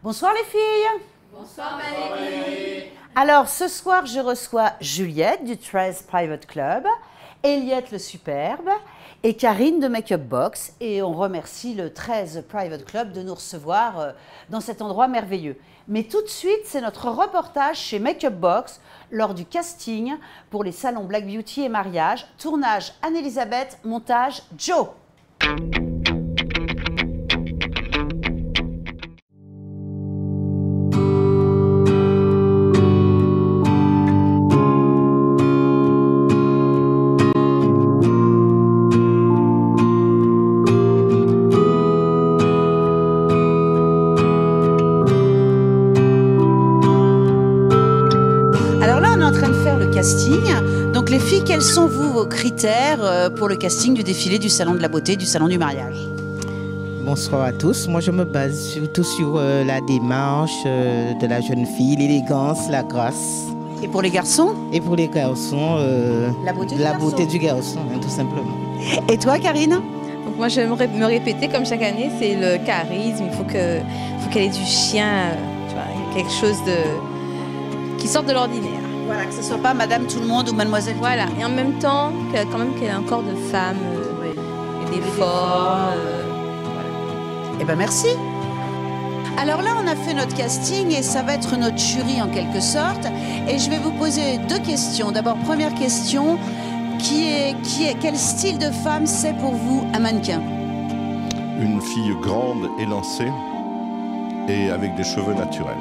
Bonsoir les filles. Bonsoir Valérie. Alors ce soir je reçois Juliette du 13 Private Club, Eliette le Superbe et Karine de Make Up Box. Et on remercie le 13 Private Club de nous recevoir dans cet endroit merveilleux. Mais tout de suite, c'est notre reportage chez Make Up Box lors du casting pour les salons Black Beauty et mariage. Tournage Anne-Elisabeth, montage Joe. Donc les filles, quels sont vos critères pour le casting du défilé du salon de la beauté, du salon du mariage? Bonsoir à tous. Moi je me base surtout sur la démarche de la jeune fille, l'élégance, la grâce. Et pour les garçons? Et pour les garçons, la beauté du garçon, hein, tout simplement. Et toi Karine? Donc moi j'aimerais me répéter comme chaque année, c'est le charisme, il faut qu'elle ait du chien, tu vois, quelque chose qui sorte de l'ordinaire. Voilà, que ce soit pas Madame Tout-le-Monde ou Mademoiselle. Voilà, et en même temps, quand même qu'elle ait un corps de femme, et des formes. Voilà. Eh ben merci. Alors là, on a fait notre casting et ça va être notre jury en quelque sorte. Et je vais vous poser deux questions. D'abord, première question, quel style de femme c'est pour vous un mannequin? Une fille grande, élancée et avec des cheveux naturels.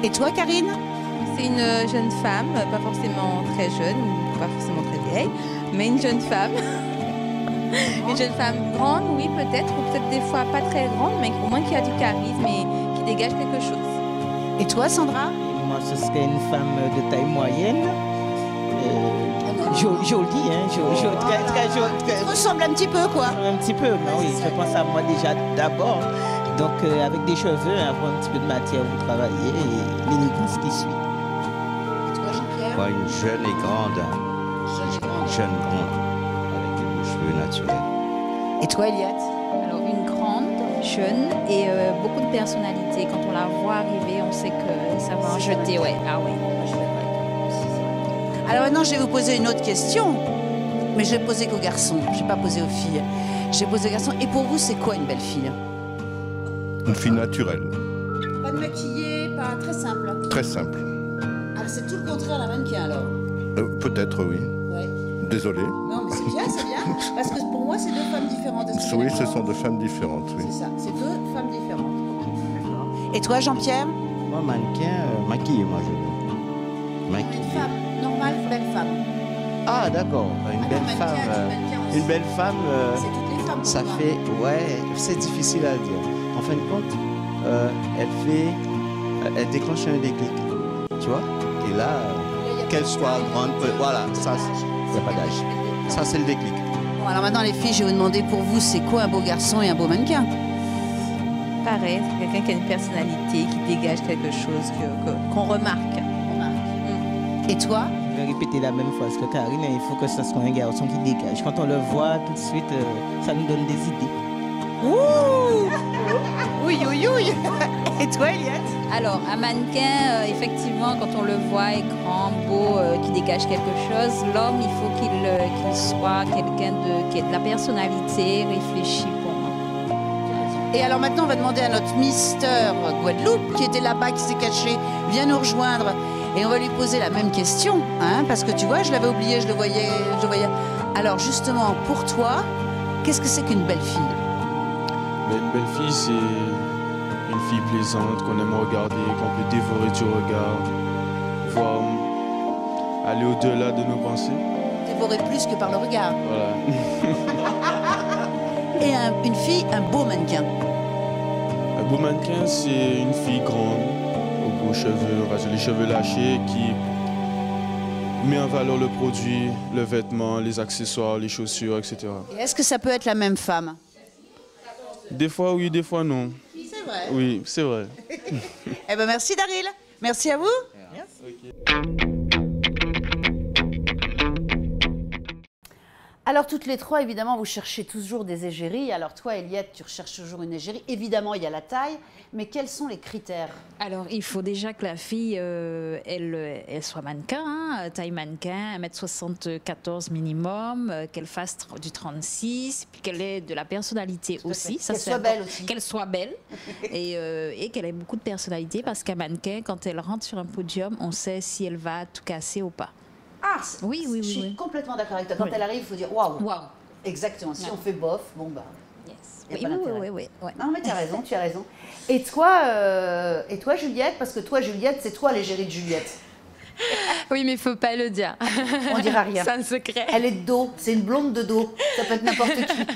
Et toi, Karine? C'est une jeune femme, pas forcément très jeune ou pas forcément très vieille, mais une jeune femme. Une jeune femme grande, oui, peut-être, ou peut-être des fois pas très grande, mais au moins qui a du charisme et qui dégage quelque chose. Et toi, Sandra? Moi, ce serait une femme de taille moyenne. Jolie, hein, très jolie. Ça ressemble un petit peu, quoi. Un petit peu, mais oui, je pense à moi déjà d'abord. Donc, avec des cheveux, avoir un petit peu de matière pour travailler et l'élégance qui suit. Ouais, une jeune et grande. Jeune grande, avec des beaux cheveux naturels. Et toi, Eliette? Alors, une grande, jeune et beaucoup de personnalité. Quand on la voit arriver, on sait que ça va en jeter. Ouais. Ah oui. Alors maintenant, je vais vous poser une autre question. Mais je vais poser qu'aux garçons. Je ne vais pas poser aux filles. Je vais poser aux garçons. Et pour vous, c'est quoi une belle fille? Une fille naturelle. Pas de maquillée, pas très simple. Très simple. C'est tout le contraire d'un mannequin alors. Peut-être, oui. Ouais. Désolé. Non, mais c'est bien. Parce que pour moi, c'est deux femmes différentes. Oui, ce sont deux femmes différentes, oui. C'est ça, c'est deux femmes différentes. D'accord. Et toi, Jean-Pierre? Moi, mannequin, maquillé, moi, je veux. Maquillé. Une femme, normale, belle femme. Ah, d'accord. Une belle femme. Une belle femme. C'est toutes les femmes. Ça fait. Ouais, c'est difficile à dire. En fin de compte, elle déclenche un déclic. Tu vois? Et là, qu'elle soit grande, voilà, ça, il n'y a pas d'âge. Ça, c'est le déclic. Bon, alors maintenant, les filles, je vais vous demander pour vous, c'est quoi un beau garçon et un beau mannequin? Pareil, c'est quelqu'un qui a une personnalité, qui dégage quelque chose qu'on remarque. Et toi? Je vais répéter la même phrase que Karine, il faut que ce soit un garçon qui dégage. Quand on le voit, tout de suite, ça nous donne des idées. Ouh! Oui, oui, oui. Et toi, Eliette? Alors, un mannequin, effectivement, quand on le voit, est grand, beau, qui dégage quelque chose, l'homme, il faut qu'il soit quelqu'un qui ait de la personnalité, réfléchi pour moi. Et alors maintenant, on va demander à notre Mister Guadeloupe, qui était là-bas, qui s'est caché, viens nous rejoindre. Et on va lui poser la même question, hein, parce que tu vois, je l'avais oublié, je le voyais. Alors justement, pour toi, qu'est-ce que c'est qu'une belle fille? Une belle fille, c'est une fille plaisante, qu'on aime regarder, qu'on peut dévorer du regard, voir aller au-delà de nos pensées. Dévorer plus que par le regard. Voilà. Et une fille, un beau mannequin. Un beau mannequin, c'est une fille grande, aux beaux cheveux, les cheveux lâchés, qui met en valeur le produit, le vêtement, les accessoires, les chaussures, etc. Et est-ce que ça peut être la même femme? Des fois oui, des fois non. C'est vrai. Oui, c'est vrai. Eh ben merci Daryl. Merci à vous. Alors toutes les trois, évidemment, vous cherchez toujours des égéries. Alors toi, Eliette, tu recherches toujours une égérie. Évidemment, il y a la taille, mais quels sont les critères? Alors, il faut déjà que la fille, elle soit mannequin, hein, taille mannequin, 1m74 minimum, qu'elle fasse du 36, puis qu'elle ait de la personnalité aussi. Qu'elle soit belle aussi. Qu'elle soit belle et qu'elle ait beaucoup de personnalité, parce qu'un mannequin, quand elle rentre sur un podium, on sait si elle va tout casser ou pas. Ah, oui, je suis complètement d'accord avec toi. Quand elle arrive, il faut dire waouh. Waouh. Exactement. Si on fait bof, bon bah. Yes. Oui. Non, mais tu as raison, tu as raison. Et toi, Juliette, parce que toi, Juliette, c'est toi l'égérie de Juliette. Oui, mais il faut pas le dire. On dira rien. C'est un secret. Elle est de dos, c'est une blonde de dos. Ça peut être n'importe qui.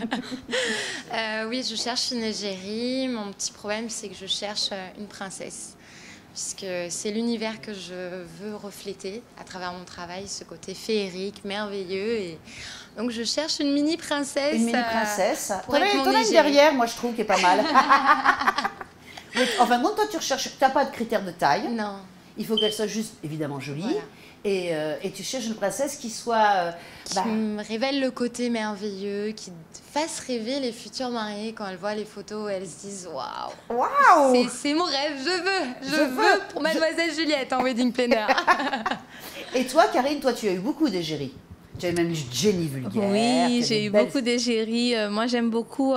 Oui, je cherche une égérie. Mon petit problème, c'est que je cherche une princesse. Puisque c'est l'univers que je veux refléter à travers mon travail, ce côté féerique, merveilleux. Et donc je cherche une mini-princesse. Une mini-princesse. T'en as une derrière, moi je trouve, qui est pas mal. Enfin, toi, tu recherches, tu n'as pas de critères de taille. Non. Il faut qu'elle soit juste, évidemment, jolie. Voilà. Et tu cherches une princesse qui soit... qui me révèle le côté merveilleux, qui fasse rêver les futurs mariés quand elles voient les photos, elles se disent waouh. Waouh. C'est mon rêve, je veux pour Mademoiselle Juliette en wedding planner. Et toi, Karine, toi, tu as eu beaucoup d'égéries. Tu as eu même eu Jenny Vulgaire. Oui, j'ai eu beaucoup d'égéries. Moi, j'aime beaucoup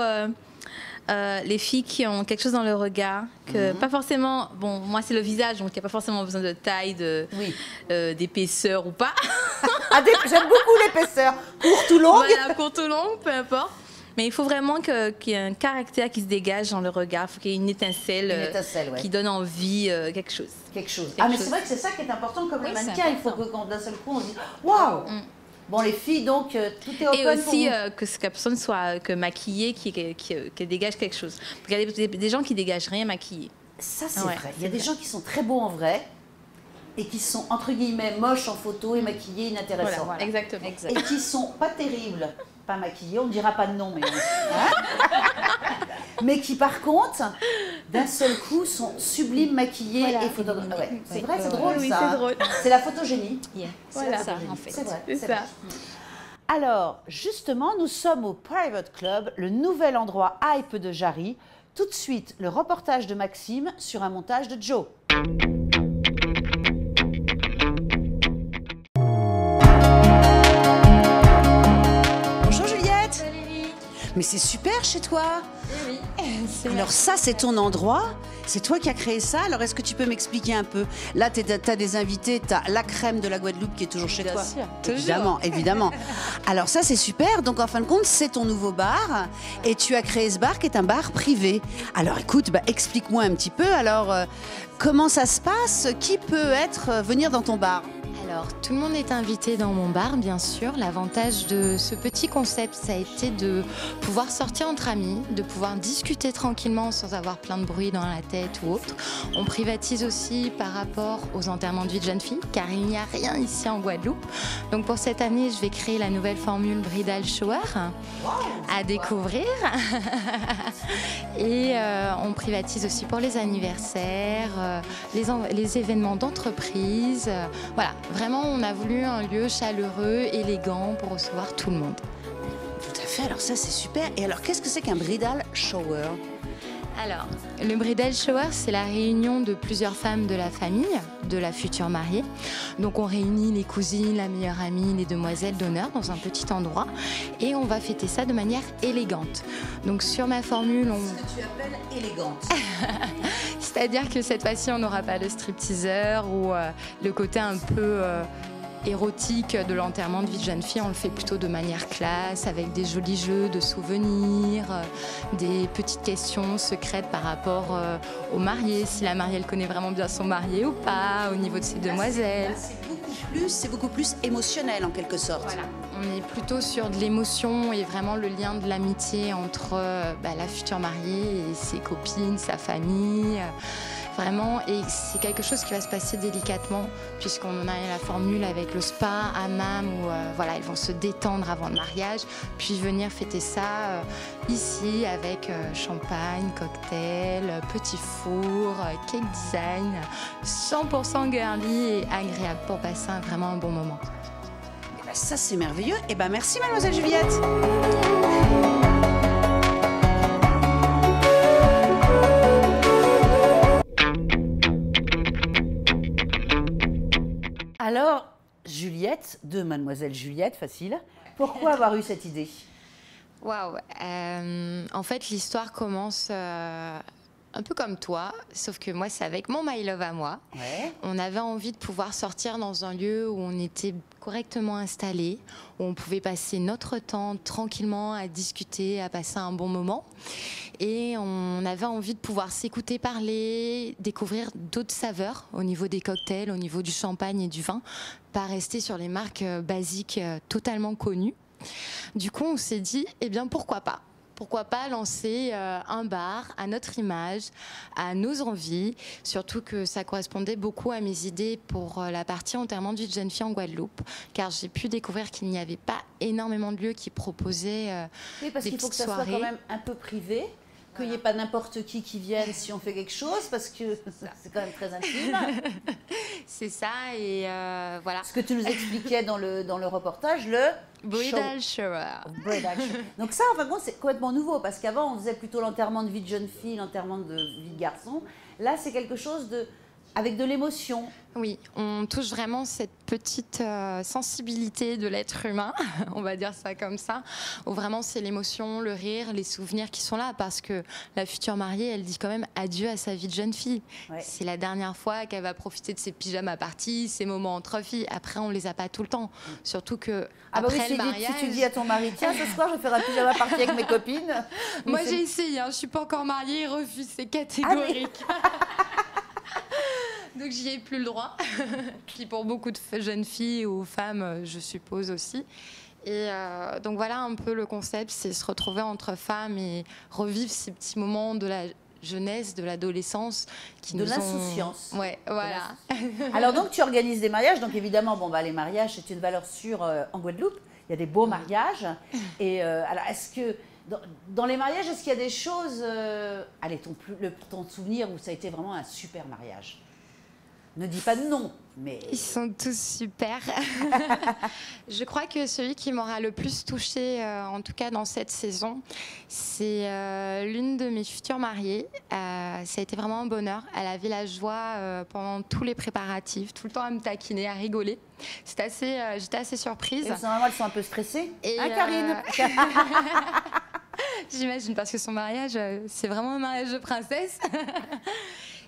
les filles qui ont quelque chose dans le regard. Que pas forcément... Bon, moi, c'est le visage, donc il n'y a pas forcément besoin de taille, d'épaisseur ou pas. J'aime beaucoup l'épaisseur. Courte ou longue. Voilà, courte ou longue, peu importe. Mais il faut vraiment qu'il y ait un caractère qui se dégage dans le regard. Il faut qu'il y ait une étincelle, qui donne envie, quelque chose. Mais c'est vrai que c'est ça qui est important comme le mannequin. Il faut que d'un seul coup, on se dise waouh. Bon, les filles, donc, tout est open. Et aussi pour que la personne soit maquillée, qui dégage quelque chose. Parce qu'il y a des gens qui dégagent rien maquillés. Ça, c'est vrai. Il y a des gens qui sont très beaux en vrai et qui sont, entre guillemets, moches en photo et maquillés, inintéressants. Voilà. Exactement. Et qui sont pas terribles, pas maquillés, on ne dira pas de nom, mais... mais qui, par contre, d'un seul coup, sont sublimes, maquillés et photographiés. Ouais. C'est vrai, c'est drôle, oui, ça. C'est drôle. C'est la photogénie. Yeah. Voilà, ça, en fait. C'est vrai. C'est ça. Alors, justement, nous sommes au Private Club, le nouvel endroit hype de Jarry. Tout de suite, le reportage de Maxime sur un montage de Joe. Bonjour Juliette. Mais c'est super chez toi. Oui. Alors ça, c'est ton endroit. C'est toi qui as créé ça. Alors, est-ce que tu peux m'expliquer un peu? Là, tu as des invités. Tu as la crème de la Guadeloupe qui est toujours chez toi. Bien sûr. Évidemment. Alors ça, c'est super. Donc, en fin de compte, c'est ton nouveau bar. Et tu as créé ce bar qui est un bar privé. Alors, écoute, explique-moi un petit peu. Alors, comment ça se passe? Qui peut venir dans ton bar? Alors, tout le monde est invité dans mon bar, bien sûr. L'avantage de ce petit concept, ça a été de pouvoir sortir entre amis, de pouvoir discuter tranquillement sans avoir plein de bruit dans la tête ou autre. On privatise aussi par rapport aux enterrements de vie de jeunes filles, car il n'y a rien ici en Guadeloupe. Donc pour cette année, je vais créer la nouvelle formule Bridal Shower à découvrir. Et on privatise aussi pour les anniversaires, les événements d'entreprise. Voilà. Vraiment, on a voulu un lieu chaleureux, élégant pour recevoir tout le monde. Tout à fait, alors ça c'est super. Et alors qu'est-ce que c'est qu'un bridal shower? Alors, le Bridal Shower, c'est la réunion de plusieurs femmes de la famille, de la future mariée. Donc on réunit les cousines, la meilleure amie, les demoiselles d'honneur dans un petit endroit et on va fêter ça de manière élégante. Donc sur ma formule, on... Ce que tu appelles élégante. C'est-à-dire que cette fois-ci, on n'aura pas le stripteaseur ou le côté un peu érotique de l'enterrement de vie de jeune fille, on le fait plutôt de manière classe, avec des jolis jeux de souvenirs, des petites questions secrètes par rapport aux mariés, si la mariée elle connaît vraiment bien son marié ou pas, au niveau de ses demoiselles. C'est beaucoup plus émotionnel en quelque sorte. Voilà. On est plutôt sur de l'émotion et vraiment le lien de l'amitié entre la future mariée et ses copines, sa famille. Vraiment, et c'est quelque chose qui va se passer délicatement, puisqu'on a la formule avec le spa, hammam, où ils vont se détendre avant le mariage, puis venir fêter ça ici avec champagne, cocktail, petit four, cake design, 100% girly et agréable pour passer vraiment un bon moment. Et ben ça c'est merveilleux. Et ben merci mademoiselle Juliette. Alors, Juliette, de Mademoiselle Juliette, facile. Pourquoi avoir eu cette idée? Waouh. En fait, l'histoire commence un peu comme toi, sauf que moi, c'est avec mon My Love à moi. Ouais. On avait envie de pouvoir sortir dans un lieu où on était correctement installé, où on pouvait passer notre temps tranquillement à discuter, à passer un bon moment. Et on avait envie de pouvoir s'écouter parler, découvrir d'autres saveurs au niveau des cocktails, au niveau du champagne et du vin, pas rester sur les marques basiques totalement connues. Du coup, on s'est dit, eh bien, pourquoi pas ? Pourquoi pas lancer un bar à notre image, à nos envies, surtout que ça correspondait beaucoup à mes idées pour la partie enterrement de vie de jeune fille en Guadeloupe, car j'ai pu découvrir qu'il n'y avait pas énormément de lieux qui proposaient oui, parce des qu'il faut petites que ça soirées. soit quand même un peu privé, qu'il n'y ait pas n'importe qui vienne si on fait quelque chose, parce que c'est quand même très intime. C'est ça, et voilà. Ce que tu nous expliquais dans le reportage, le Bridal shower. Bridal shower. Donc ça, en fin de compte, c'est complètement nouveau, parce qu'avant, on faisait plutôt l'enterrement de vie de jeune fille, l'enterrement de vie de garçon. Là, c'est quelque chose avec de l'émotion. Oui, on touche vraiment cette petite sensibilité de l'être humain, on va dire ça comme ça, où vraiment c'est l'émotion, le rire, les souvenirs qui sont là, parce que la future mariée, elle dit quand même adieu à sa vie de jeune fille. Ouais. C'est la dernière fois qu'elle va profiter de ses pyjamas parties, ses moments entre filles. Après, on les a pas tout le temps. Surtout que après le mariage... Si tu dis à ton mari, tiens, ce soir, je vais faire un pyjama party avec mes copines. Moi, j'ai essayé, hein, je suis pas encore mariée, il refuse, c'est catégorique. Donc j'y ai plus le droit. Puis pour beaucoup de jeunes filles ou femmes, je suppose aussi. Et donc voilà un peu le concept, c'est se retrouver entre femmes et revivre ces petits moments de la jeunesse, de l'adolescence qui de nous l'insouciance. Ouais, voilà. Alors donc tu organises des mariages, donc évidemment les mariages c'est une valeur sûre en Guadeloupe. Il y a des beaux mariages. Et alors est-ce que dans les mariages, est-ce qu'il y a des choses, allez, ton souvenir où ça a été vraiment un super mariage? Ne dis pas non, mais... Ils sont tous super. Je crois que celui qui m'aura le plus touchée, en tout cas dans cette saison, c'est l'une de mes futures mariées. Ça a été vraiment un bonheur. Elle avait la joie pendant tous les préparatifs, tout le temps à me taquiner, à rigoler. J'étais assez surprise. Et normalement, elles sont un peu stressées. Et Karine J'imagine, parce que son mariage, c'est vraiment un mariage de princesse.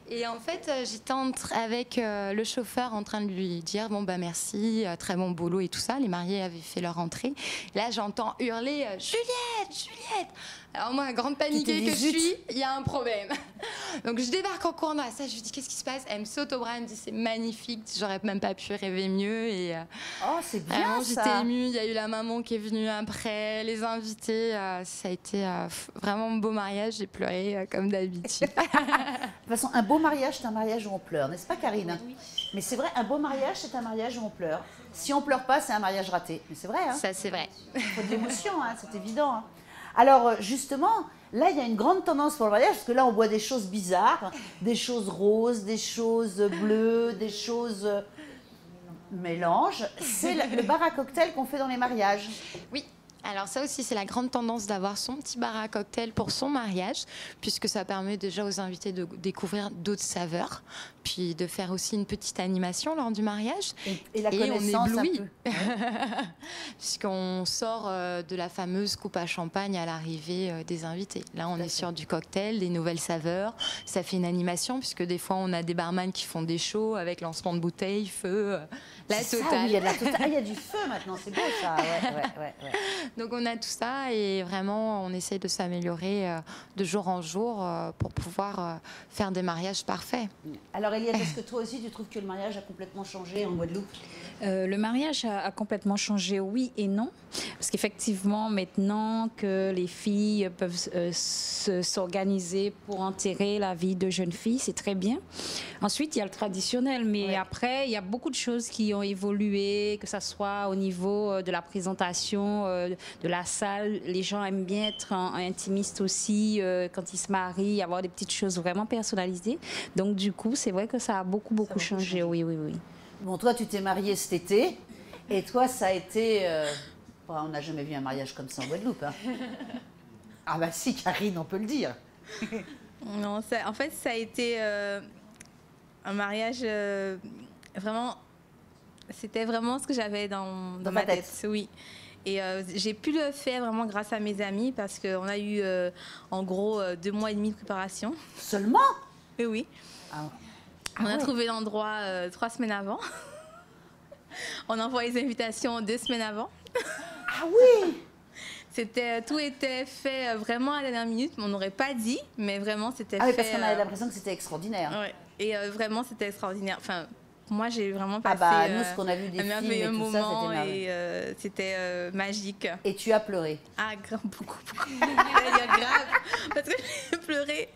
Et en fait, j'étais avec le chauffeur en train de lui dire bon merci, très bon boulot et tout ça. Les mariés avaient fait leur entrée. Là, j'entends hurler Juliette, Juliette. Alors moi, grande paniquée que je suis, il y a un problème. Donc je débarque en courant dans la salle, je lui dis qu'est-ce qui se passe? Elle me saute au bras, elle me dit c'est magnifique, j'aurais même pas pu rêver mieux. Et oh, c'est bien ça. J'étais émue, il y a eu la maman qui est venue après, les invités, ça a été vraiment un beau mariage, j'ai pleuré comme d'habitude. De toute façon, un beau mariage, c'est un mariage où on pleure, n'est-ce pas Karine? Oui. Mais c'est vrai, un beau mariage, c'est un mariage où on pleure. Si on pleure pas, c'est un mariage raté. Mais c'est vrai, hein? Ça, c'est vrai. Il faut de l'émotion, hein, c'est évident. Hein. Alors, justement, là, il y a une grande tendance pour le mariage, parce que là, on voit des choses bizarres, des choses roses, des choses bleues, des choses mélanges. C'est le bar à cocktail qu'on fait dans les mariages. Oui. Alors ça aussi, c'est la grande tendance d'avoir son petit bar à cocktail pour son mariage, puisque ça permet déjà aux invités de découvrir d'autres saveurs, puis de faire aussi une petite animation lors du mariage. Et la connaissance on un éblouit, peu. puisqu'on sort de la fameuse coupe à champagne à l'arrivée des invités. Là, on est sur du cocktail, des nouvelles saveurs. Ça fait une animation, puisque des fois, on a des barman qui font des shows avec lancement de bouteilles, feu, la C'est ça, totale. oui, il y a de la totale. Ah, il y a du feu maintenant, c'est beau ça. Ouais. Donc on a tout ça et vraiment on essaye de s'améliorer de jour en jour pour pouvoir faire des mariages parfaits. Alors Eliette, est-ce que toi aussi tu trouves que le mariage a complètement changé en Guadeloupe? Le mariage a complètement changé, oui et non. Parce qu'effectivement, maintenant que les filles peuvent s'organiser pour enterrer la vie de jeune fille, c'est très bien. Ensuite, il y a le traditionnel, mais après, il y a beaucoup de choses qui ont évolué, que ce soit au niveau de la présentation, de la salle. Les gens aiment bien être intimistes aussi quand ils se marient, avoir des petites choses vraiment personnalisées. Donc du coup, c'est vrai que ça a beaucoup changé, oui. Bon, toi, tu t'es mariée cet été, et toi, ça a été... on n'a jamais vu un mariage comme ça en Guadeloupe. Hein. Ah bah si, Karine, on peut le dire. Non, en fait, ça a été un mariage vraiment... C'était vraiment ce que j'avais dans ma tête. Oui. Et j'ai pu le faire vraiment grâce à mes amis, parce qu'on a eu en gros 2 mois et demi de préparation. Seulement? Oui. On a trouvé l'endroit 3 semaines avant. On envoie les invitations 2 semaines avant. Ah oui! Tout était fait vraiment à la dernière minute. On n'aurait pas dit, mais vraiment c'était fait. Ah oui, parce qu'on avait l'impression que c'était extraordinaire. Ouais. Et vraiment c'était extraordinaire. Enfin, moi j'ai vraiment passé nous, ce qu'on a vu des films et tout ça, c'était merveilleux. Et c'était magique. Et tu as pleuré? Ah, beaucoup. Grave, parce que j'ai pleuré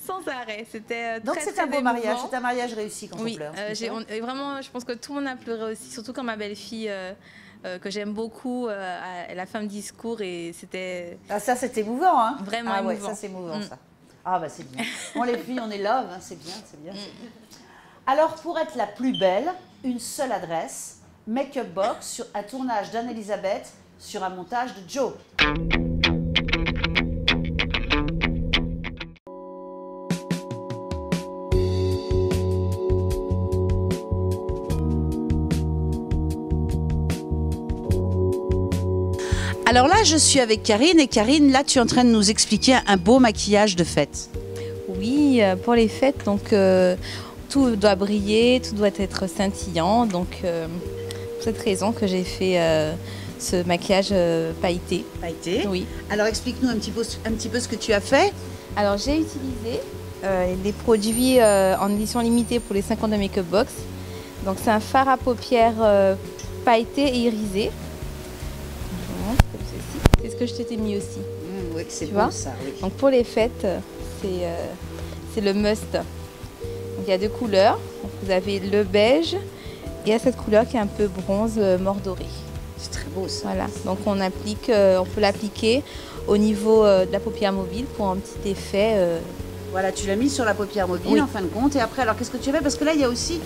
sans arrêt. C'était donc c'est un beau mariage, c'est un mariage réussi quand on pleure. Vraiment, je pense que tout le monde a pleuré aussi, surtout quand ma belle-fille, que j'aime beaucoup, elle a fait un discours et c'était... Ah ça c'est émouvant, hein? Vraiment émouvant. Ouais, ça c'est émouvant ça. Ah bah c'est bien. Bon les filles, on est love, hein, c'est bien. Alors, pour être la plus belle, une seule adresse, Make-up Box, sur un tournage d'Anne-Elisabeth sur un montage de Joe. Alors là, je suis avec Karine, et Karine, là, tu es en train de nous expliquer un beau maquillage de fête. Oui, pour les fêtes, donc... tout doit briller, tout doit être scintillant. Donc, pour cette raison que j'ai fait ce maquillage pailleté. Pailleté? Oui. Alors, explique-nous un petit peu ce que tu as fait. Alors, j'ai utilisé des produits en édition limitée pour les 5 ans de Make-up Box. Donc, c'est un fard à paupières pailleté et irisé. C'est ce que je t'ai mis aussi. Oui, c'est beau ça. Oui. Donc, pour les fêtes, c'est le must. Il y a 2 couleurs. Donc, vous avez le beige et cette couleur qui est un peu bronze mordoré. C'est très beau ça. Voilà. Donc on peut l'appliquer au niveau de la paupière mobile pour un petit effet. Voilà, tu l'as mis sur la paupière mobile en fin de compte. Et après, alors qu'est-ce que tu as fait? Parce que là, il y a aussi,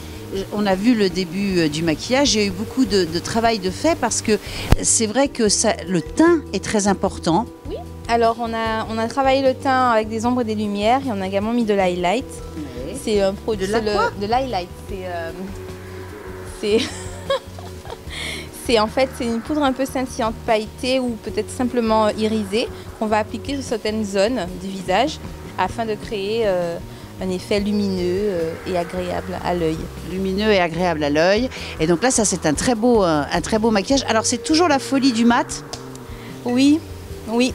on a vu le début du maquillage, il y a eu beaucoup de travail de fait parce que c'est vrai que le teint est très important. Oui. Alors on a travaillé le teint avec des ombres et des lumières et on a également mis de l'highlight. Oui. C'est un produit de l'highlight. C'est en fait une poudre un peu scintillante pailletée ou peut-être simplement irisée qu'on va appliquer sur certaines zones du visage afin de créer un effet lumineux et agréable à l'œil. Lumineux et agréable à l'œil. Et donc là, ça c'est un très beau maquillage. Alors c'est toujours la folie du mat? Oui, oui.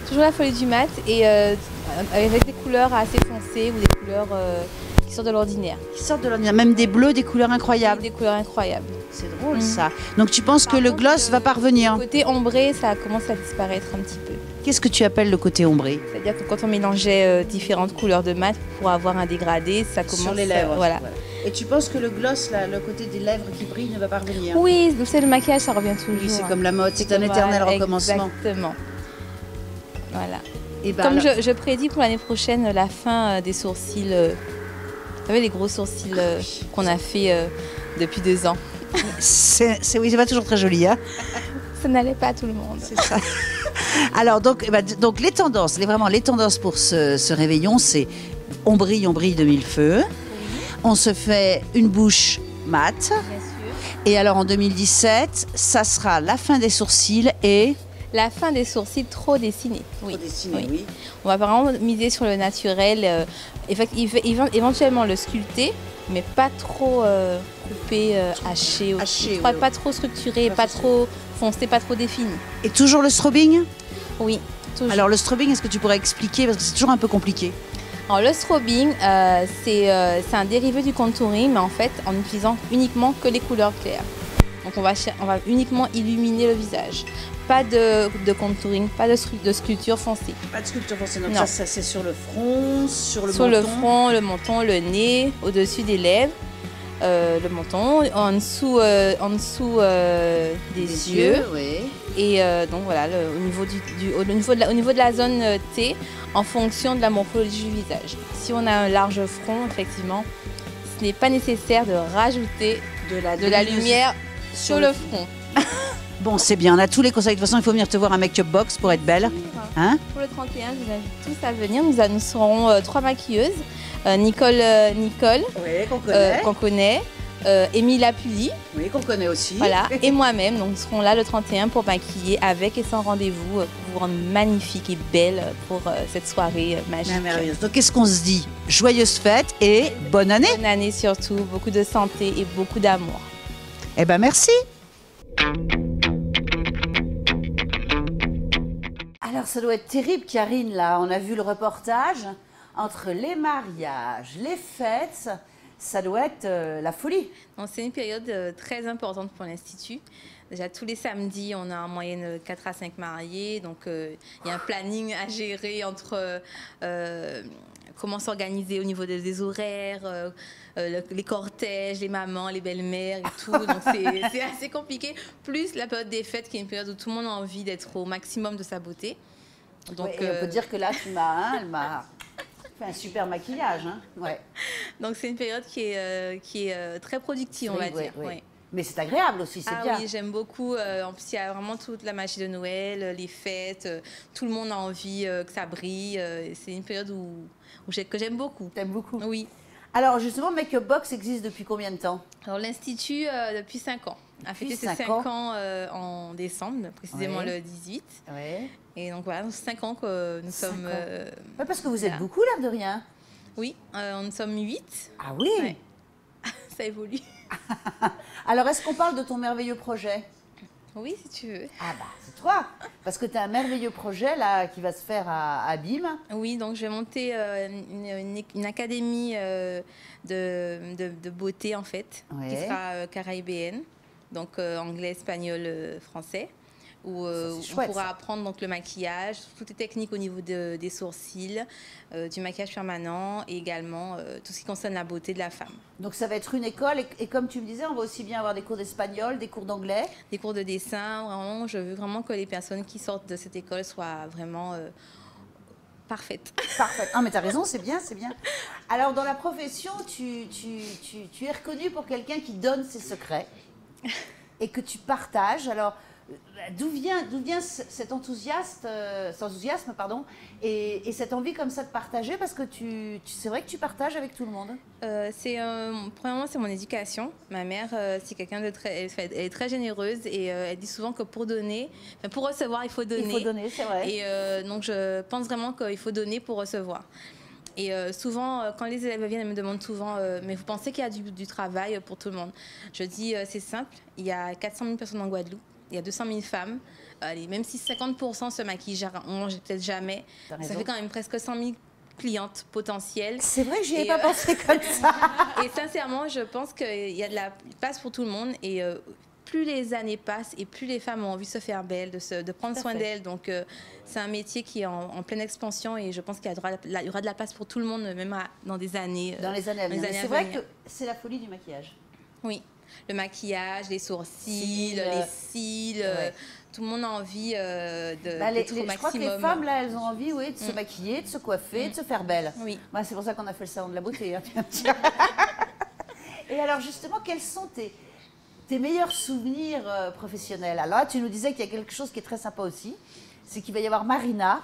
Toujours la folie du mat et avec des couleurs assez foncées ou des couleurs qui sortent de l'ordinaire. Qui sortent de l'ordinaire, même des bleus, des couleurs incroyables. Des couleurs incroyables. C'est drôle ça. Donc tu penses que le gloss va parvenir? Le côté ombré, ça commence à disparaître un petit peu. Qu'est-ce que tu appelles le côté ombré? C'est-à-dire que quand on mélangeait différentes couleurs de mat pour avoir un dégradé, ça commence... Sur les lèvres. Voilà. Et tu penses que le gloss, là, le côté des lèvres qui brille, ne va pas revenir? Oui, c'est le maquillage, ça revient toujours. Oui, c'est comme la mode, c'est un éternel recommencement. Exactement. Voilà. Et ben, comme je prédis pour l'année prochaine la fin des sourcils, vous savez les gros sourcils qu'on a fait depuis 2 ans. Oui, c'est pas toujours très joli, hein? Ça n'allait pas à tout le monde. C'est ça. Alors donc les tendances, vraiment les tendances pour ce réveillon, c'est on brille de mille feux. on se fait une bouche mat. Bien sûr. Et alors en 2017, ça sera la fin des sourcils et... La fin des sourcils trop dessinés. Oui. Trop dessinés, oui. On va vraiment miser sur le naturel, éventuellement le sculpter, mais pas trop coupé, haché, pas trop structuré, pas trop foncé, pas trop défini. Et toujours le strobing? Oui, toujours. Alors le strobing, est-ce que tu pourrais expliquer? Parce que c'est toujours un peu compliqué. Alors le strobing, c'est un dérivé du contouring, mais en fait en utilisant uniquement que les couleurs claires. Donc on va uniquement illuminer le visage. Pas de contouring, pas de sculpture foncée. Pas de sculpture foncée, donc non. ça c'est sur le front, sur le menton. Sur le front, le menton, le nez, au-dessus des lèvres, le menton, en dessous des yeux. Oui. Et donc voilà, au niveau de la zone T, en fonction de la morphologie du visage. Si on a un large front, effectivement, ce n'est pas nécessaire de rajouter de la lumière sur le front. Bon, c'est bien, on a tous les conseils. De toute façon, il faut venir te voir à Make-up Box pour être belle. Hein? Pour le 31, je vous invite tous à venir. Nous serons 3 maquilleuses. Nicole, qu'on connaît. Émile Lapully. Oui, qu'on connaît aussi. Voilà, et moi-même. Donc, nous serons là le 31 pour maquiller avec et sans rendez-vous pour vous rendre magnifique et belle pour cette soirée magique. Merveilleuse. Donc, qu'est-ce qu'on se dit? Joyeuse fête et bonne année. Bonne année surtout, beaucoup de santé et beaucoup d'amour. Eh bien, merci. Alors, ça doit être terrible, Karine, là. On a vu le reportage. Entre les mariages, les fêtes, ça doit être la folie. C'est une période très importante pour l'Institut. Déjà, tous les samedis, on a en moyenne 4 à 5 mariés. Donc, il y a un planning à gérer entre comment s'organiser au niveau des horaires, les cortèges, les mamans, les belles-mères et tout. Donc, c'est assez compliqué. Plus la période des fêtes, qui est une période où tout le monde a envie d'être au maximum de sa beauté. Donc, ouais, on peut dire que là, elle m'a fait un super maquillage. Hein. Ouais. Donc, c'est une période qui est très productive, on va dire. Oui. Ouais. Mais c'est agréable aussi, c'est bien. Oui, j'aime beaucoup. En plus, il y a vraiment toute la magie de Noël, les fêtes. Tout le monde a envie que ça brille. C'est une période que j'aime beaucoup. T'aimes beaucoup? Oui. Alors, justement, Make-up Box existe depuis combien de temps? Alors, l'Institut, depuis 5 ans. A fêté ses 5 ans en décembre, précisément le 18. Ouais. Et donc, voilà, 5 ans que nous sommes... Ouais, parce que vous êtes beaucoup, l'air de rien. Oui, nous sommes 8. Ah oui? Ouais. Ça évolue. Alors, est-ce qu'on parle de ton merveilleux projet? Oui, si tu veux. Ah bah, c'est toi. Parce que tu as un merveilleux projet là qui va se faire à BIM. Oui, donc je vais monter une académie de beauté, en fait, qui sera caribéenne, donc anglais, espagnol, français. Où on pourra apprendre donc, le maquillage, toutes les techniques au niveau des sourcils, du maquillage permanent et également tout ce qui concerne la beauté de la femme. Donc ça va être une école et comme tu me disais, on va aussi bien avoir des cours d'espagnol, des cours d'anglais. Des cours de dessin, vraiment, je veux vraiment que les personnes qui sortent de cette école soient vraiment parfaites. Parfaites. Ah mais tu as raison, c'est bien, c'est bien. Alors dans la profession, tu es reconnue pour quelqu'un qui donne ses secrets et que tu partages. Alors, d'où vient cet enthousiasme et cette envie comme ça de partager? Parce que c'est vrai que tu partages avec tout le monde. Premièrement, c'est mon éducation. Ma mère, c'est quelqu'un de elle est très généreuse et elle dit souvent que pour recevoir, il faut donner. Il faut donner, c'est vrai. Et donc, je pense vraiment qu'il faut donner pour recevoir. Et souvent, quand les élèves viennent, elles me demandent souvent mais vous pensez qu'il y a du travail pour tout le monde? Je dis c'est simple, il y a 400 000 personnes en Guadeloupe. Il y a 200 000 femmes. Allez, même si 50% se maquillent, on mange peut-être jamais. Ça fait quand même presque 100 000 clientes potentielles. C'est vrai, j'y ai pas pensé comme ça. Et sincèrement, je pense qu'il y a de la place pour tout le monde. Et plus les années passent et plus les femmes ont envie de se faire belles, de prendre soin d'elles. Donc, c'est un métier qui est en pleine expansion et je pense qu'il y aura de la place pour tout le monde, même dans des années. Dans les années à venir. C'est vrai que c'est la folie du maquillage. Oui. Le maquillage, les sourcils, les cils, tout le monde a envie d'être au maximum. Je crois que les femmes, là, elles ont envie de se maquiller, de se coiffer, de se faire belle. Oui. Ouais, c'est pour ça qu'on a fait le salon de la beauté. Hein. Et alors, justement, quels sont tes meilleurs souvenirs professionnels? Alors là, tu nous disais qu'il y a quelque chose qui est très sympa aussi, c'est qu'il va y avoir Marina,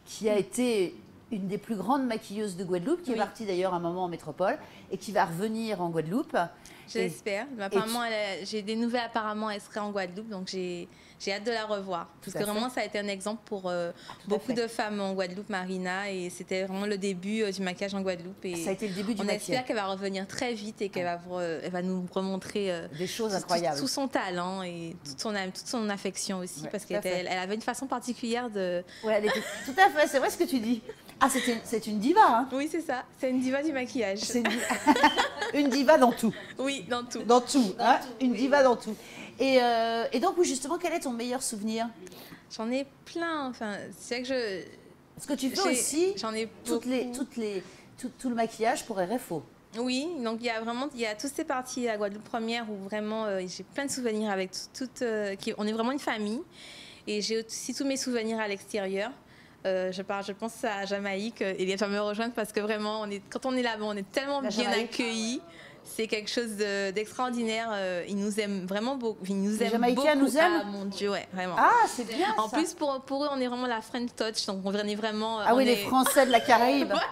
qui a été une des plus grandes maquilleuses de Guadeloupe, qui est partie d'ailleurs un moment en métropole et qui va revenir en Guadeloupe. J'espère. Apparemment, j'ai des nouvelles, apparemment, elle serait en Guadeloupe, donc j'ai hâte de la revoir. Parce que vraiment, ça a été un exemple pour beaucoup de femmes en Guadeloupe, Marina, et c'était vraiment le début du maquillage en Guadeloupe. Et ça a été le début du maquillage. On espère qu'elle va revenir très vite et qu'elle va nous remontrer des choses incroyables. Tout son talent et toute son affection aussi, parce qu'elle avait une façon particulière de... Oui, tout à fait, c'est vrai ce que tu dis. Ah, c'est une diva, hein? Oui, c'est ça. C'est une diva du maquillage. C'est une diva dans tout. Oui, dans tout. Dans tout, hein? Une diva dans tout. Et donc, oui, justement, quel est ton meilleur souvenir? J'en ai plein. Enfin, c'est vrai que Parce que tu fais aussi j'en ai tout le maquillage pour RFO. Oui, donc il y a toutes ces parties à Guadeloupe Première où vraiment j'ai plein de souvenirs avec on est vraiment une famille. Et j'ai aussi tous mes souvenirs à l'extérieur. Je pense à Jamaïque. Eliette va me rejoindre parce que vraiment, quand on est là-bas, on est tellement bien accueillis. C'est quelque chose d'extraordinaire. Ils nous aiment vraiment beaucoup. Ils nous aiment les Jamaïcains beaucoup. Nous aiment. Ah mon Dieu, ouais, vraiment. Ah, c'est bien. En plus, pour eux, on est vraiment la French touch. Donc on est vraiment. Ah oui, les Français de la Caraïbe. Voilà.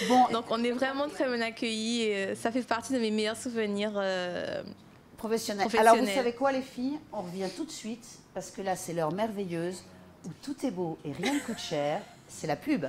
Bon, donc on est vraiment très bien accueillis. Et ça fait partie de mes meilleurs souvenirs professionnels. Alors vous savez quoi, les filles? On revient tout de suite parce que là, c'est l'heure merveilleuse où tout est beau et rien ne coûte cher. C'est la pub.